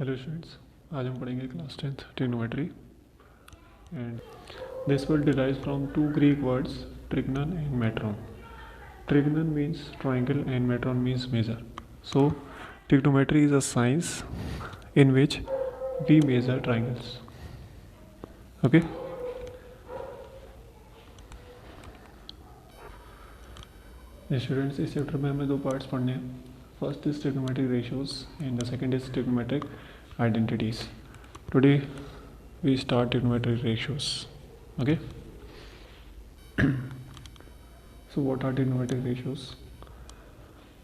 Hello students, आज हम पढ़ेंगे class 10th trigonometry and this will derive from two Greek words trignon and metron. Trignon means triangle and metron means measure. So trigonometry is a science in which we measure triangles. Okay. Students, इस chapter में हमें दो parts पढ़ने हैं. First is trigonometric ratios and the second is trigonometric identities. Today we start trigonometric ratios. Okay. So what are trigonometric ratios?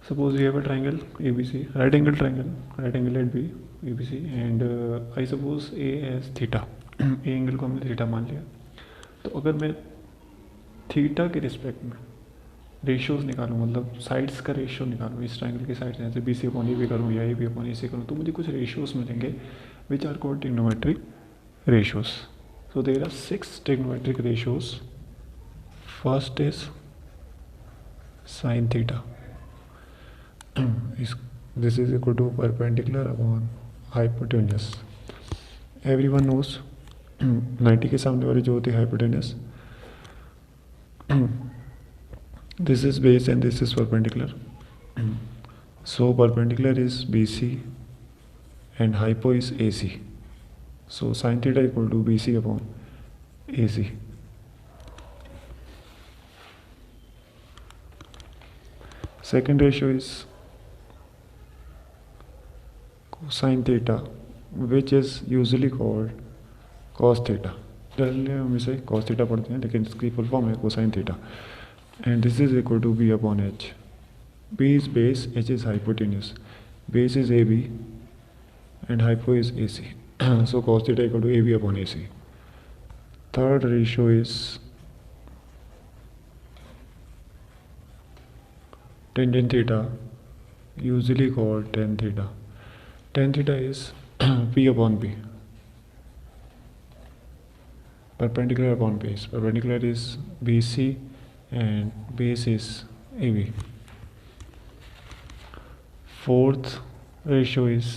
Suppose we have a triangle ABC, right angle triangle, right angle at B, ABC, and I suppose A as theta. A angle को हमने theta मान लिया. तो अगर मैं theta के respect में ratios निकालूँ, मतलब साइड्स का रेशियो निकालूँ, इस ट्राइंगल के साइड्स जैसे B C upon A B करूँ या ए बी अपॉन ए सी करूँ, तो मुझे कुछ रेशियोज मिलेंगे which are called trigonometric ratios. So there are 6 trigonometric ratios. First is sin theta. This is equal to perpendicular upon hypotenuse. Everyone knows 90 के सामने वाली जो होती है hypotenuse. This is base and this is perpendicular. So perpendicular is BC and hypo is AC. So sin theta equal to BC upon AC. Second ratio is cosine theta, which is usually called cos theta. Generally हम इसे cos theta पढ़ते हैं, लेकिन इसकी full form है cosine theta. And this is equal to B upon H. B is base, H is hypotenuse. Base is AB and hypo is AC. So cos theta equal to AB upon AC. Third ratio is tangent theta, usually called tan theta. Tan theta is P upon B. Perpendicular upon base. Perpendicular is BC and base is AB. Fourth ratio is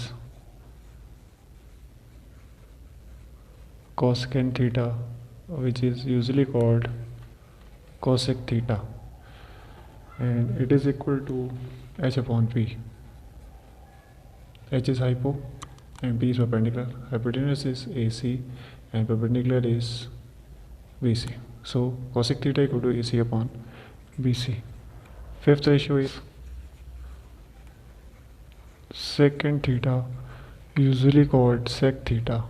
cosecant theta, which is usually called cosec theta, and it is equal to H upon P. H is hypo and P is perpendicular. Hypotenuse is AC and perpendicular is BC. So cosec theta equal to AC upon BC. Fifth ratio is secant theta, usually called sec theta,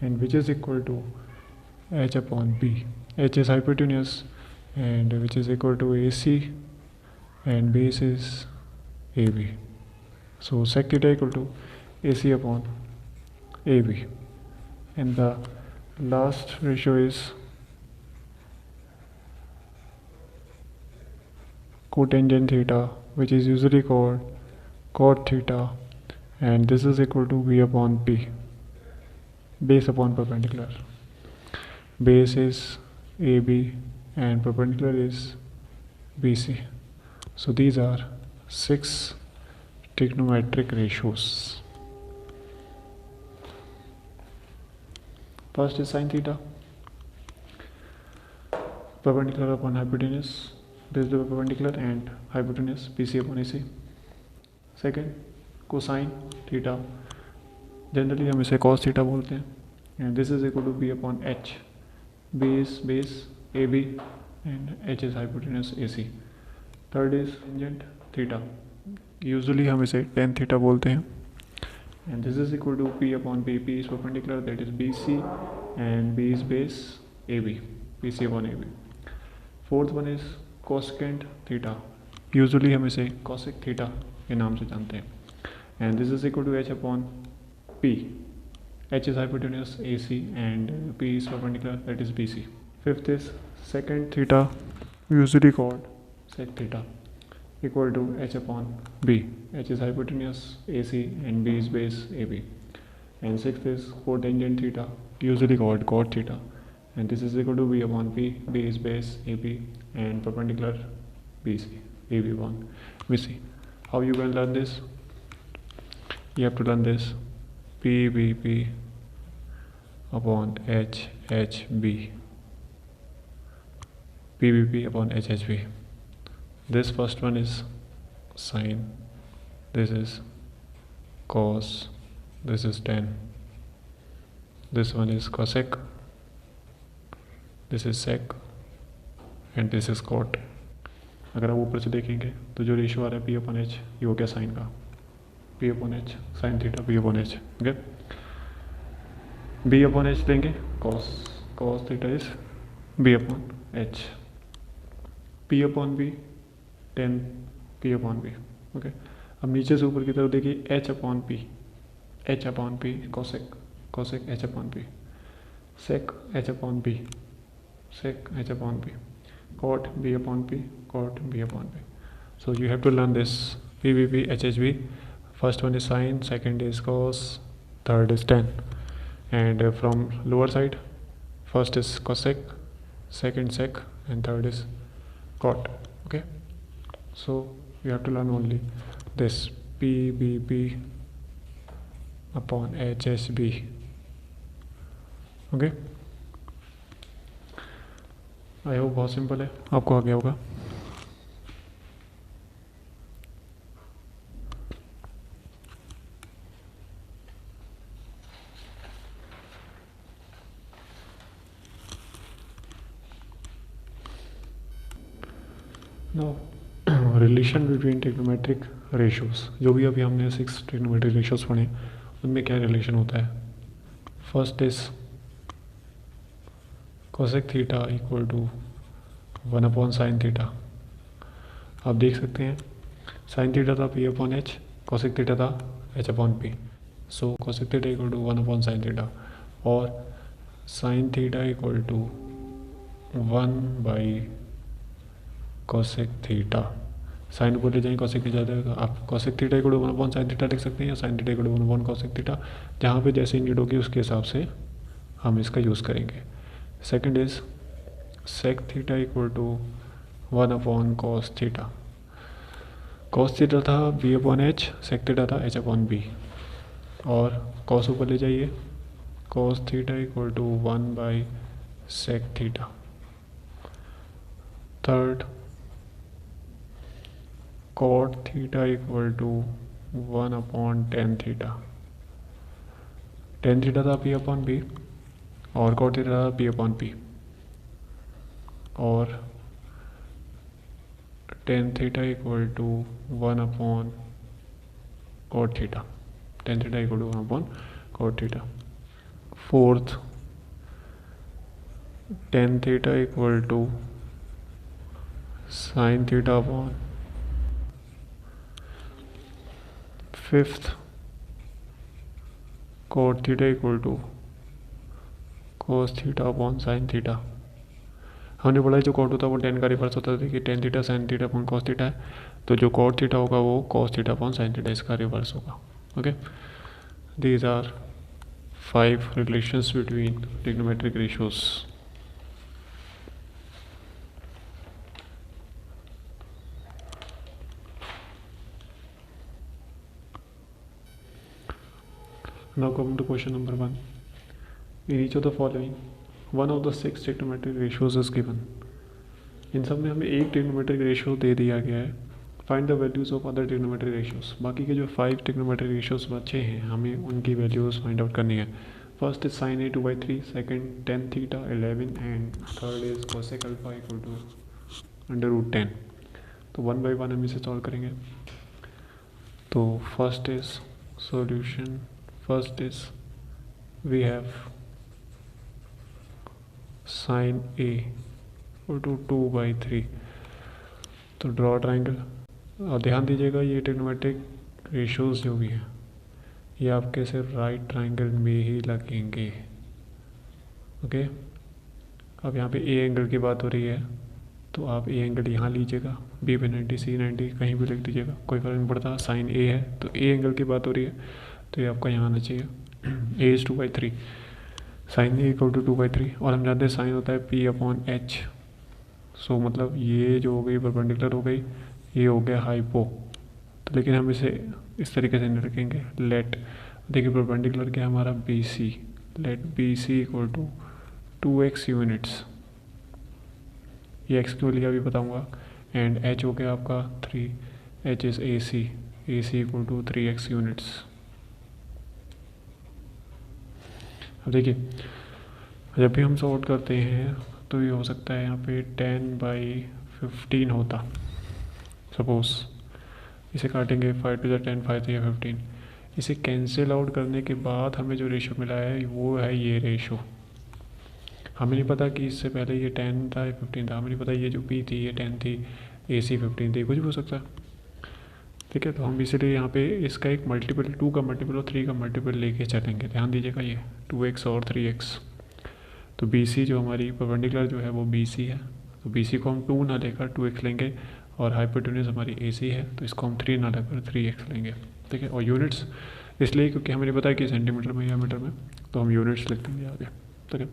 and which is equal to H upon B. H is hypotenuse and which is equal to AC and base is AB. So sec theta equal to AC upon AB. And the last ratio is cotangent theta, which is usually called cot theta, and this is equal to B upon P. Base upon perpendicular. Base is AB and perpendicular is BC. So these are 6 trigonometric ratios. First is sin theta, perpendicular upon hypotenuse. This is the perpendicular and hypotenuse BC upon AC. Second, cosine theta. Generally हम इसे cos theta बोलते हैं, and this is equal to B upon H. Base A B and H is hypotenuse A C. Third is tangent theta, usually हम इसे tan theta बोलते हैं, and this is equal to P upon B. P is perpendicular, that is B C, and B is base A B, B C upon A B. Fourth one is cosecant theta, usually हम इसे cosec theta के नाम से जानते हैं, and this is equal to H upon P. H is hypotenuse AC and P is perpendicular, that is BC. Fifth is secant theta, usually called sec theta, equal to H upon B. H is hypotenuse AC and B is base AB. And sixth is cotangent theta, usually called cot theta, and this is equal to B upon P. B is base AB and perpendicular BC, AB upon BC. How you can learn this? You have to learn this P B P upon H H B, P B P upon H H B. This first one is sine, this is cos, this is tan, this one is cosec, this is sec and this is cot. अगर आप ऊपर से देखेंगे तो जो ratio आ रहा है P upon H, ये हो गया साइन का, P upon H sine theta P upon H. Okay, B upon H लेंगे, cos cos theta is B upon H, P upon B tan P upon B. Okay, अब नीचे से ऊपर की तरफ देखिए, H upon P cosec cosec H upon P, sec H upon B sec H upon B, cot b upon p cot b upon p. So you have to learn this p b p h h b. First one is sine, second is cos, third is tan. And from lower side, first is cosec, second sec and third is cot. Okay, so you have to learn only this p b p upon h h b. Okay, I hope बहुत simple है, आपको आ गया होगा. Now relation between trigonometric ratios, जो भी अभी हमने 6 trigonometric ratios पढ़े उनमें क्या रिलेशन होता है. First is cosec theta equal to 1 upon sine theta. आप देख सकते हैं साइन थीटा था P upon H, cosec theta था H upon P. So cosec theta equal to 1 upon sine theta और sine theta equal to 1 by cosec theta. Sine ऊपर ले जाएंगे cosec नीचे जाएगा, आप cosec theta equal to 1 upon sine theta लिख सकते हैं या sine theta equal to 1 upon cosec theta, जहाँ पे जैसे नीड होगी उसके हिसाब से हम इसका यूज़ करेंगे. Second is sec theta equal to 1 upon cos theta. cos theta था b upon H, sec theta था h अपॉन बी और cos ऊपर ले जाइए, cos theta equal to 1 by sec theta. Third cot theta equal to 1 upon tan theta. tan theta था p upon B और cot theta था p upon P और tan theta equal to 1 upon cot theta. tan theta equal to 1 upon cot theta. Fourth tan theta equal to sine theta upon. Fifth cot theta equal to cos theta upon sine theta. हमने बोला जो cot होता है वो tan का reverse होता है. देखिए tan theta sine theta upon cos theta है, तो जो cot थीटा होगा वो cos theta upon sine theta इसका रिवर्स होगा. Okay, these are 5 relations between trigonometric ratios. Now come to question number 1. In each of the following, one of the 6 trigonometric ratios is given. इन सब में हमें एक trigonometric ratio दे दिया गया है. Find the values of other trigonometric ratios. बाकी के जो 5 ट्रिग्नोमेट्रिक रेशियोज बचे हैं हमें उनकी वैल्यूज़ फाइंड आउट करनी है. First is sine A 2/3, second tan theta 11 and third is cosec alpha equal to √10. तो 1 बाई 1 हम इसे सॉल्व करेंगे. तो first is solution. First is we have sin A equal to 2/3. तो ड्रॉ ट्राइंगल. और ध्यान दीजिएगा ये ट्रिग्नोमेट्रिक रेशियोज जो भी हैं ये आपके सिर्फ राइट ट्राइंगल में ही लगेंगे. ओके, अब यहाँ पे ए एंगल की बात हो रही है तो आप ए एंगल यहाँ लीजिएगा, बी पे 90, सी 90 कहीं भी लिख दीजिएगा, कोई फ़र्क नहीं पड़ता. साइन ए है तो ए एंगल की बात हो रही है तो ये आपका यहाँ आना चाहिए. A is 2/3, sine A equal to 2/3 और हम जानते हैं साइन होता है पी अपॉन एच. सो मतलब ये जो हो गई परपेंडिकुलर हो गई, ये हो गया हाइपो. तो लेकिन हम इसे इस तरीके से नहीं रखेंगे. लेट देखिए परपेंडिकुलर क्या है हमारा B C, let B C equal to 2x units, ये एक्स क्यों लिया अभी बताऊँगा, एंड एच हो गया आपका 3, H is A C equal to 3x units. अब देखिए जब भी हम सॉर्ट करते हैं तो ये हो सकता है यहाँ पे 10/15 होता, सपोज इसे काटेंगे 5 to the 10, 5 to the 15, इसे कैंसिल आउट करने के बाद हमें जो रेशो मिला है वो है ये रेशो। हमें नहीं पता कि इससे पहले ये 10 था या 15 था, हमें नहीं पता ये जो पी थी ये 10 थी, ए सी 15 थी, कुछ भी हो सकता है। ठीक है, तो हम इसीलिए यहाँ पे इसका एक मल्टीपल 2 का मल्टीपल और 3 का मल्टीपल लेके चलेंगे। ध्यान दीजिएगा ये 2x और 3x। तो बी सी जो हमारी परपेंडिकुलर जो है वो बी सी है, तो बी सी को हम 2 ना लेकर 2x लेंगे, और हाइपोटेन्यूज हमारी ए सी है तो इसको हम 3 ना लेकर 3x लेंगे। ठीक है, और यूनिट्स इसलिए क्योंकि हमें नहीं पता कि सेंटीमीटर में या मीटर में, तो हम यूनिट्स लिख देंगे आगे। ठीक है,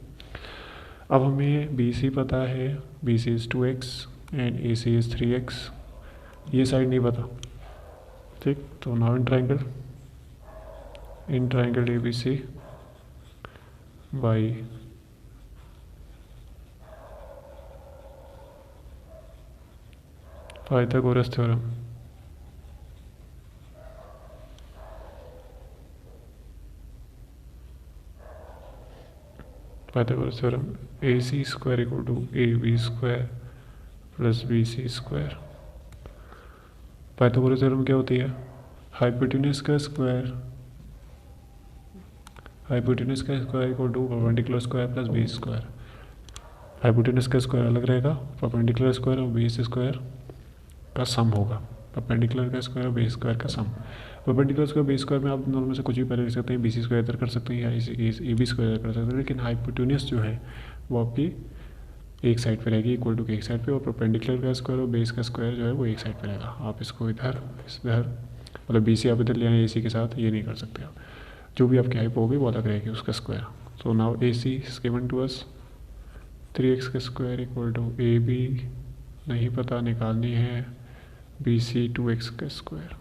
अब हमें बी सी पता है, B C is 2x and A C is 3x, ये साइड नहीं पता। ठीक, तो now in triangle A B C by Pythagoras theorem, Pythagoras theorem, A C square equal to A B square plus B C square. Pythagoras theorem क्या होती है, hypotenuse का square equal to perpendicular square plus base square. Hypotenuse का square अलग रहेगा, perpendicular square और base square का sum होगा, परपेंडिकुलर का स्क्वायर और बेस स्क्वायर का सम। परपेंडिकुलर स्क्वायर बेस स्क्वायर में आप दोनों में से कुछ भी पहले लिख सकते हैं, बी सी स्क्वायर इधर कर सकते हैं या ए बी स्क्वायर इधर कर सकते हैं, लेकिन हाइपोटेन्यूज जो है वो आपकी एक साइड पे रहेगी, इक्वल टू के एक साइड पे, और परपेंडिकुलर का स्क्वायर और बेस का स्क्वायर जो है वो एक साइड पे रहेगा। आप इसको इधर मतलब बी सी आप इधर ले आए ए सी के साथ, ये नहीं कर सकते आप, जो भी आपकी हाइप होगी वो अलग रहेगी उसका स्क्वायर। तो now A C is given to us 3x का square equal to A B नहीं पता निकालनी है, बी सी 2x का square,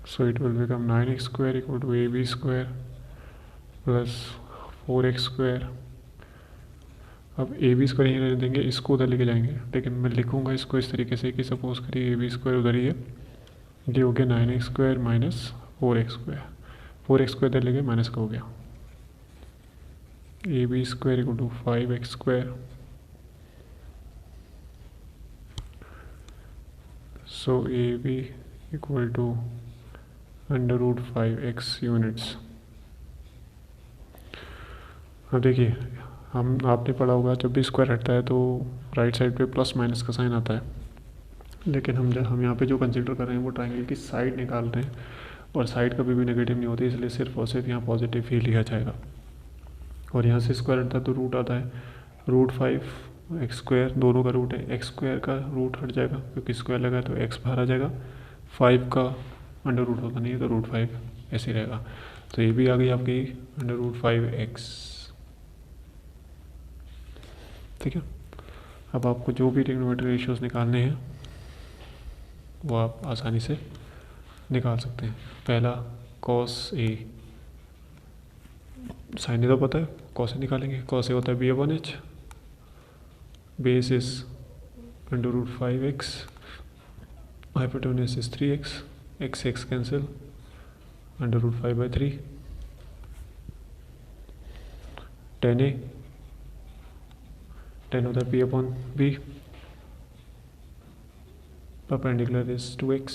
so it will become 9x square equal to A B square plus 4x square. अब A B square यहीं रहने देंगे, इसको उधर लेके जाएंगे, लेकिन मैं लिखूंगा इसको इस तरीके से कि सपोज करिए ए बी स्क्वायर उधर ही है, ये हो गया 9x square minus 4x square, 4x square इधर लेके माइनस का हो गया, A B square equal to 5x square, so A B equal to under root 5x units. अब देखिए हम आपने पढ़ा होगा जब भी स्क्वायर हटता है तो राइट साइड पे प्लस माइनस का साइन आता है, लेकिन हम यहाँ पे जो कंसिडर कर रहे हैं वो ट्राइंगल की साइड निकाल रहे हैं, और साइड कभी भी नेगेटिव नहीं होती, इसलिए सिर्फ और सिर्फ यहाँ पॉजिटिव ही लिखा जाएगा। और यहाँ से स्क्वायर हटता है तो रूट आता है, रूट 5 एक्स स्क्वायर दोनों का रूट है, एक्स स्क्वायर का रूट हट जाएगा क्योंकि स्क्वायर लगा है तो एक्स बाहर आ जाएगा, 5 का अंडर रूट होता नहीं है तो रूट 5 ऐसे रहेगा, तो ये भी आ गई आपकी अंडर रूट 5x। ठीक है, अब आपको जो भी ट्रिग्नोमेट्री रेशियोज निकालने हैं वो आप आसानी से निकाल सकते हैं। पहला कॉस ए, साइन ए तो पता है, कॉस ए निकालेंगे, कॉस ए होता है B upon H, base is under root 5x, hypotenuse is 3x, x cancel, under root 5/3, tan A, tan होता है p अपॉन b, perpendicular is 2x,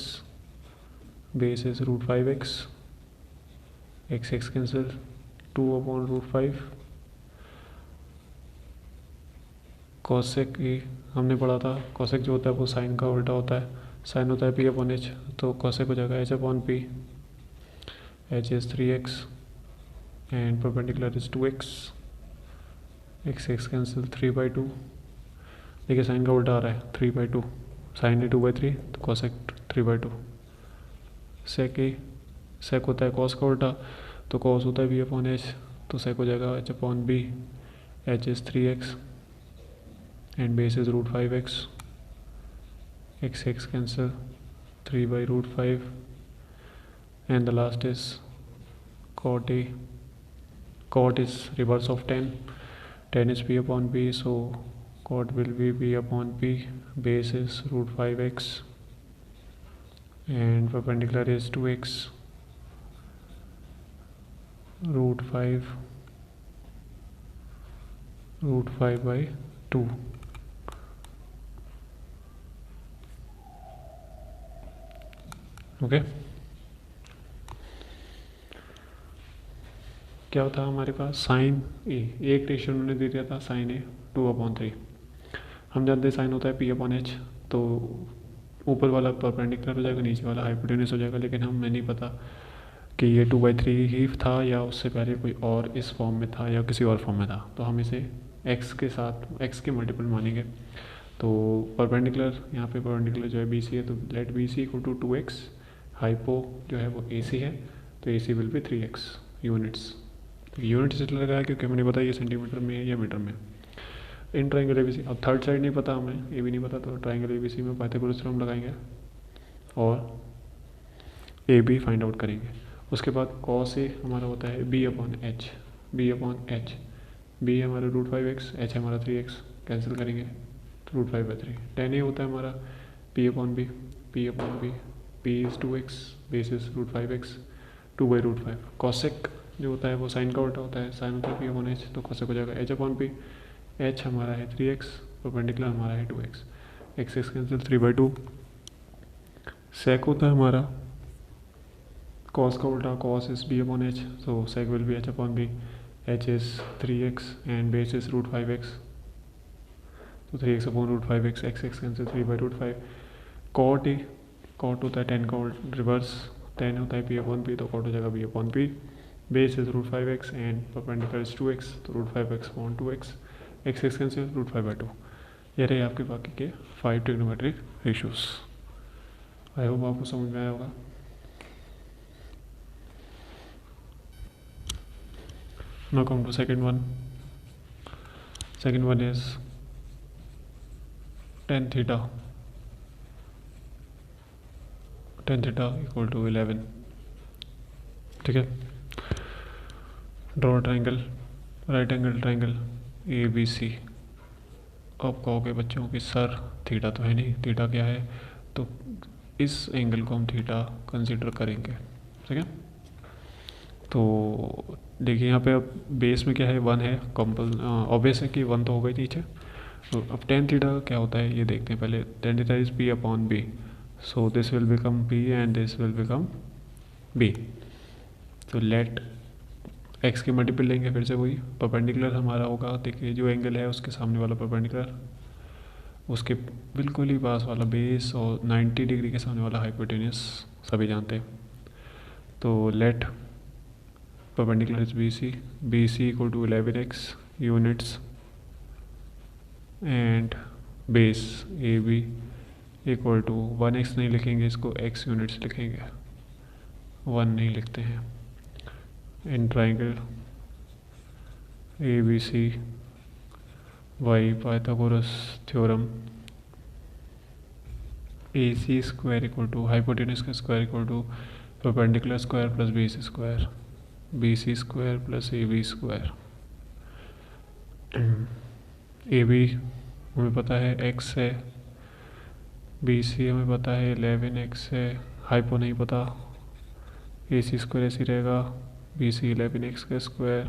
base is root 5x, x cancel, 2 upon root 5, cosec A हमने पढ़ा था, cosec जो होता है वो साइन का उल्टा होता है, साइन होता है p अपॉन एच, तो कॉसेक हो जाएगा h upon p, h is 3x and perpendicular is 2x, x cancel, 3/2, देखिए साइन का उल्टा आ रहा है 3/2, साइन है 2/3 तो कॉसेक 3/2, सेक ए, सेक होता है कॉस का उल्टा, तो कॉस होता है b अपॉन एच, तो सेक हो जाएगा h upon b, h is 3x and base is root 5x, x cancel, 3/√5 and the last is cot A. Cot is reverse of tan. Tan is P upon P, so cot will be P upon P. Base is root 5x and perpendicular is 2x. Root 5 by 2. Okay क्या होता है हमारे पास sign ए, एक ratio उन्होंने दे दिया था sign A 2/3. हम जानते हैं साइन होता है पी अपॉन एच, तो ऊपर वाला परपेंडिकुलर हो जाएगा, नीचे वाला हाइपोटेन्यूस हो जाएगा. लेकिन हमें नहीं पता कि ये 2/3 ही था या उससे पहले कोई और इस फॉर्म में था या किसी और फॉर्म में था. तो हम इसे x के साथ x के मल्टीपल मानेंगे. तो परपेंडिकुलर यहाँ पे परपेंडिकुलर जो है बी सी है, तो let B C equal to 2x. Hypo जो है वो ए सी है, तो A C will be 3x units. तो यूनिट्स इसलिए लगाया क्योंकि हमें नहीं पता ये सेंटीमीटर में है या मीटर में. इन ट्राइंगल ए बी सी, अब थर्ड साइड नहीं पता हमें, ए भी नहीं पता, तो ट्राइंगल ए बी सी में पाइथागोरस थ्योरम लगाएंगे और ए बी फाइंड आउट करेंगे. उसके बाद कॉस ए हमारा होता है B upon H. B B हमारा रूट 5x, एच है हमारा 3x, कैंसिल करेंगे तो रूट 5/3. टेन ए होता है हमारा P upon B. P is 2x, base is root 5x, 2/5. Cosec जो होता है वो साइन का उल्टा होता है, साइन होता है पी अपॉन एच, तो कॉसेक हो जाएगा एच अपॉन पी. एच हमारा है 3x, परपेंडिकुलर हमारा है 2x. X cancel 3/2. सेक होता है हमारा कॉस का उल्टा, cos is B upon H, so sec will be h upon b. h is 3x and base is root 5x, तो 3x upon root 5x, x cancel 3/5. cot a, cot होता है tan का reverse, tan होता है p upon p, तो cot हो जाएगा b upon p. base is root 5x and perpendicular is 2x, तो root 5x upon 2x, x cancel root 5/2. ये रहे आपके बाकी के 5 ट्रिग्नोमेट्रिक रेशियोज. आई होप आपको समझ में आया होगा. Now come to second one. Second one is tan theta. Tan theta equal to 11. ठीक है. Draw triangle, right angle triangle A B C. अब कहोगे बच्चों कि सर थीटा तो है नहीं, थीटा क्या है, तो इस एंगल को हम थीटा कंसिडर करेंगे. ठीक है. तो देखिए यहाँ पे अब बेस में क्या है, 1 है, ऑब्वियस है कि 1 तो होगा ही नीचे. तो अब टेन थीटा क्या होता है ये देखते हैं पहले. Tan theta is P upon B, so this will become P and this will become B. तो लेट एक्स के मल्टीपल लेंगे, फिर से वही परपेंडिकुलर हमारा होगा. देखिए जो एंगल है उसके सामने वाला परपेंडिकुलर, उसके बिल्कुल ही पास वाला बेस, और 90 डिग्री के सामने वाला हाइपोटेन्यूस, सभी जानते हैं. तो late perpendicular is BC equal to 11x units and base AB equal to 1x नहीं लिखेंगे इसको, x units लिखेंगे, 1 नहीं लिखते हैं. In triangle ABC y Pythagoras theorem AC square equal to hypotenuse का square equal to perpendicular square plus BC square, BC square plus AB square. AB हमें पता है x है, BC हमें पता है 11x है, हाइपो नहीं पता. AC स्क्वायर ऐसे रहेगा, BC 11x का स्क्वायर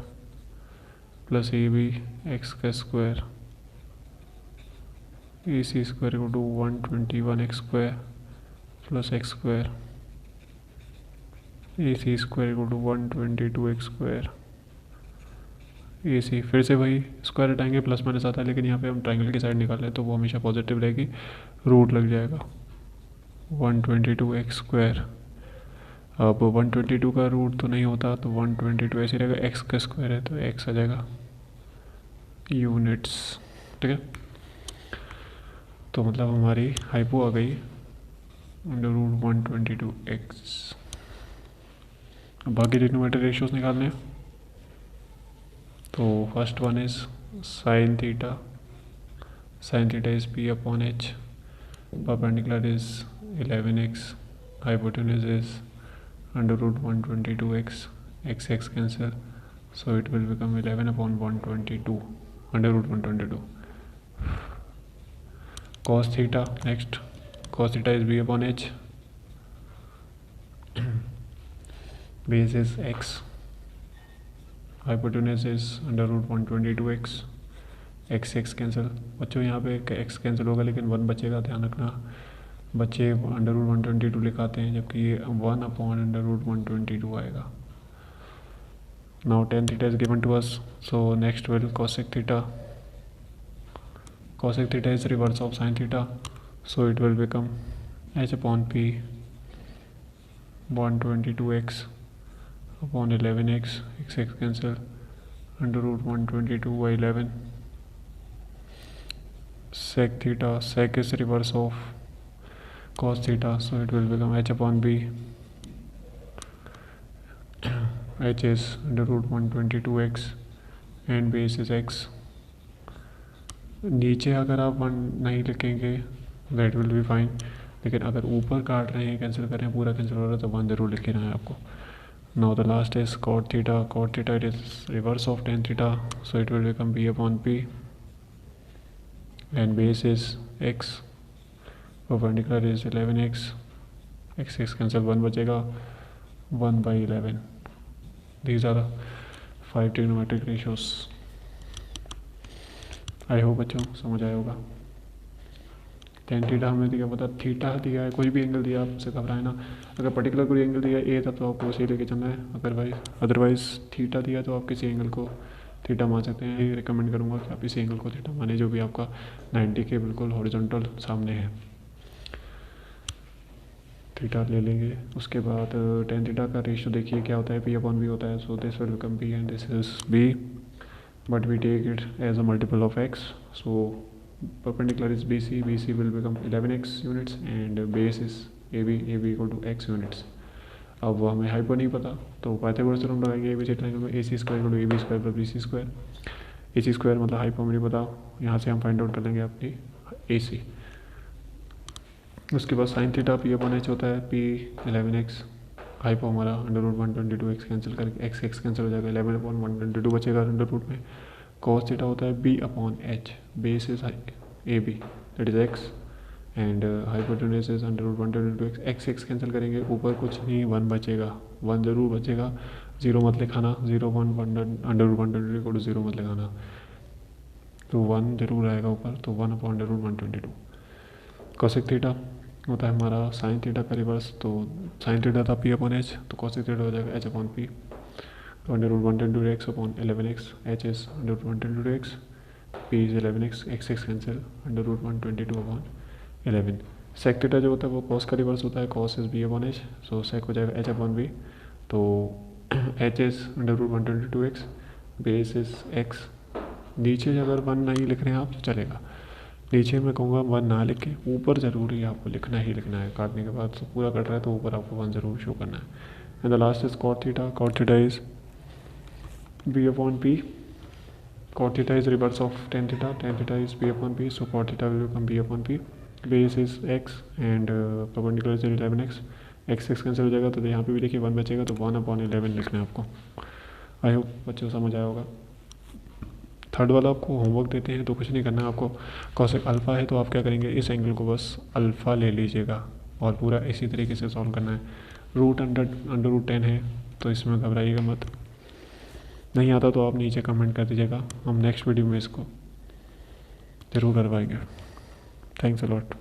प्लस AB x का square. AC square equal to 121x square plus x square. AC square equal to 122x square. AC फिर से वही स्क्वायर हटाएंगे, प्लस माइनस आता है, लेकिन यहाँ पे हम ट्राइंगल की साइड निकाल रहे हैं तो वो हमेशा पॉजिटिव रहेगी, रूट लग जाएगा 122x स्क्वायर. अब 122 का रूट तो नहीं होता, तो 122 ऐसे रहेगा, x का स्क्वायर है तो x आ जाएगा यूनिट्स. ठीक है. तो मतलब हमारी हाइपो आ गई अंडर रूट 122x. बाकी ट्रिग्नोमेट्रिक रेशियोज निकालने हैं. तो first one is sine theta. Sine theta is P upon H, perpendicular is 11x, hypotenuse is under root 122x x x cancel, so it will become 11 upon 122 under root 122. Cos theta, next cos theta is b upon h, base is x, hypotenuse is under root 122x, x x cancel. बच्चों यहाँ पे x cancel होगा लेकिन 1 बचेगा, ध्यान रखना। बच्चे under root 122 लिखाते हैं जबकि ये 1 अपॉन अंडर रूट 122 आएगा। Now tan theta is given to us, so next will cosec theta. Cosec theta is reverse of sin theta, so it will become h upon p 122x upon 11x, x x cancel, under root 122 by 11. Sec theta, sec is reverse of cos theta, so it will become h upon b, h is under root 122x and base is x. नीचे अगर आप 1 नहीं लिखेंगे that will be fine, लेकिन अगर ऊपर काट रहे हैं, कैंसिल कर रहे हैं, पूरा कैंसिल हो रहा है तो 1 जरूर लिख लेना है आपको। Now the last is cot theta. Cot theta it is reverse of tan theta, so it will become b upon p and base is x, perpendicular is 11x, x x cancel, 1 बचेगा, 1 by 11. These are the 5 trigonometric ratios. I hope बच्चों समझ आया होगा। tan theta हमें दिया पता, theta दिया है, कोई भी एंगल दिया आपसे घबराए ना। अगर पर्टिकुलर कोई एंगल दिया ए था तो आपको उसे लेके चलना है, अदरवाइज थीटा दिया तो आप किसी एंगल को थीटा मान सकते हैं। ये रिकमेंड करूँगा कि आप इसी एंगल को थीटा माने जो भी आपका 90 के बिल्कुल हॉरिजॉन्टल सामने है, थीटा ले लेंगे। उसके बाद tan थीटा का रेशियो देखिए क्या होता है, पी अपॉन बी होता है, so this will become B and this is B, but we take it as a multiple of x, so perpendicular is BC, BC will become 11x units and base is AB, AB equal to x units. अब हमें hypo नहीं पता तो Pythagoras theorem लगाएंगे ABC triangle में, AC square equal to AB square plus BC square. AC square मतलब hypo हमें नहीं पता, यहाँ से हम फाइंड आउट कर लेंगे अपनी AC। उसके बाद sine theta P upon H होता है, P 11x, हाइपो हमारा अंडर रूट 122x कैंसिल करके एक्स एक्स कैंसिल हो जाएगा, 11 अपॉन 122 बचेगा अंडर रूट में। कॉस थीटा होता है b upon H, base is A B that is x and hypotenuse is under root 122x, x x cancel करेंगे, ऊपर कुछ नहीं 1 बचेगा, 1 जरूर बचेगा, 0 मत लिखाना, 0 1 अंडर रूट 122 को 0 मत लिखाना, तो 1 जरूर आएगा ऊपर, तो 1 upon under root 122। Cosec theta होता है हमारा साइन थीटा का रिवर्स, तो साइन थीटा था पी अपॉन एच, तो कॉसेक थीटा हो जाएगा एच अपॉन पी, तो under root 122x upon 11x, H is under root 122x, P is 11x, x x cancel, under root 122 upon 11। Sec theta जो होता है वो cos का रिवर्स होता है, cos is B upon H, so sec हो जाएगा एच अपॉन बी, तो H is under root 122x, base is x. नीचे अगर 1 नहीं लिख रहे हैं आप तो चलेगा, नीचे मैं कहूँगा 1 ना लिखे, ऊपर ज़रूरी आपको लिखना ही लिखना है, काटने के बाद तो पूरा कट रहा है तो ऊपर आपको 1 ज़रूर शो करना है। And the last is cot theta, cot theta is b upon p, cot theta is reverse of tan theta is b upon p, so cot theta will become b upon p, base is x and perpendicular is 11x, x x cancel हो जाएगा तो यहाँ पे भी देखिए 1 बचेगा, तो 1 upon 11 लिखना है आपको। आई होप बच्चों समझ आया होगा। थर्ड वाला आपको होमवर्क देते हैं तो कुछ नहीं करना है आपको, कॉसेक अल्फ़ा है तो आप क्या करेंगे, इस एंगल को बस अल्फ़ा ले लीजिएगा और पूरा इसी तरीके से सॉल्व करना है। रूट अंडर रूट 10 है तो इसमें घबराइएगा मत, नहीं आता तो आप नीचे कमेंट कर दीजिएगा, हम नेक्स्ट वीडियो में इसको ज़रूर करवाएंगे। Thanks a lot.